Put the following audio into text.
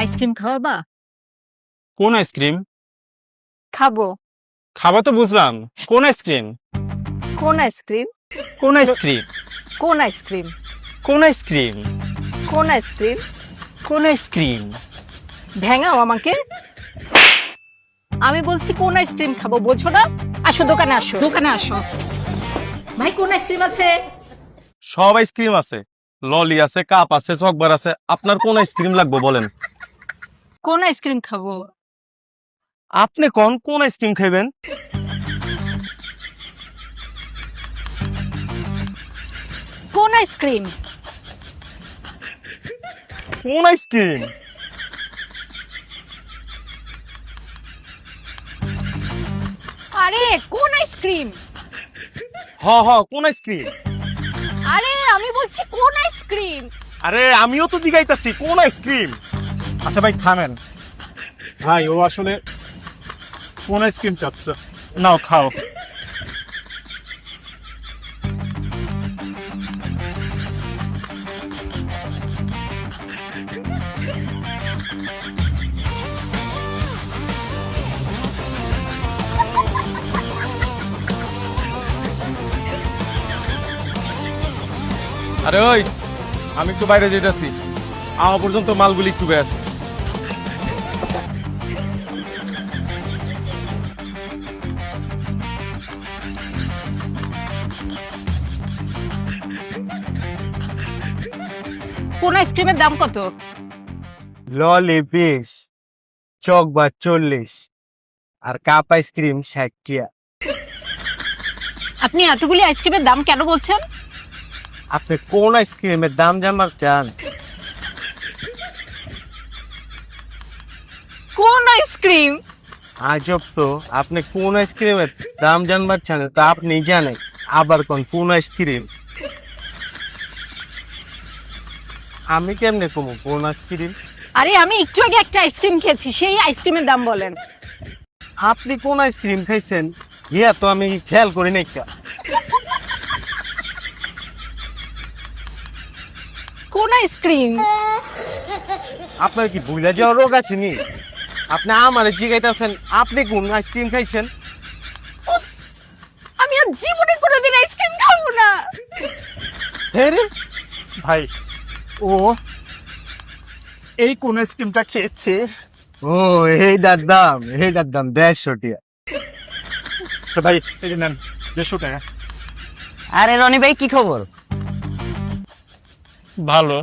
Ice cream খাওয়াবা? কোন ice cream? খাবো। খাওয়া তো বুঝলাম, কোন আইসক্রিম? কোন আইসক্রিম? কোন আইসক্রিম? কোন আইসক্রিম? কোন আইসক্রিম? কোন আইসক্রিম? কোন আইসক্রিম? ভেঙাও আমাকে। আমি বলছি কোন আইসক্রিম খাবো, বোঝো না? আসো দোকানে, আসো দোকানে আসো। ভাই কোন আইসক্রিম আছে? সব আইসক্রিম আছে, ললি আছে, কাপ আছে, চকবার আছে। আপনার কোন আইসক্রিম লাগবে বলেন? কোন আইসক্রিম খাবো? আপনি কোন আইসক্রিম খাইবেন? কোন আইসক্রিম? কোন আইসক্রিম? আরে কোন আইসক্রিম? কোন আইসক্রিম? আরে আমি বলছি কোন আইসক্রিম? আরে আমিও তো জিগাইতাছি কোন আইসক্রিম। আচ্ছা ভাই থামেন ভাই, ও আসলে কোন আইসক্রিম চাচ্ছে। নাও খাও। আরে ওই, আমি একটু বাইরে যেতেছি, আমার পর্যন্ত মালগুলি একটু ব্যাস। কোন আইসক্রিমের দাম কত? ললি 20, চকবার 40 আর কাপ আইসক্রিম 60 টিয়া। আপনি এতগুলি আইসক্রিমের দাম কেন বলছেন? আপনি কোন আইসক্রিমের দাম জানবার চান? কোন আইসক্রিম? আজব তো, আপনি কোন আইসক্রিমের দাম জানবার চান তা আপনি জানেন, আবার কোন আইসক্রিম? আমি কেমনে কমু কোন আইসক্রিম? আরে আমি একটু আগে একটা আইসক্রিম খেয়েছি, সেই আইসক্রিমের দাম বলেন। আপনি কোন আইসক্রিম খাইছেন ইয়া তো আমি খেয়াল করি নাই। কোন আইসক্রিম? আপনার কি ভুলে যাওয়ার রোগ আছে নি? আপনি আমারে জিগাইতেছেন আপনি কোন আইসক্রিম খাইছেন? আমি আর জীবনে কোনোদিন আইসক্রিম খাবো না। হ্যাঁ রে ভাই ও এই কোন আইসক্রিমটা খেয়েছে। ও, এইটার দাম 150 টিয়া। আচ্ছা ভাই এই যে নেন 150 টাকা। আরে রনি ভাই কি খবর? ভালো।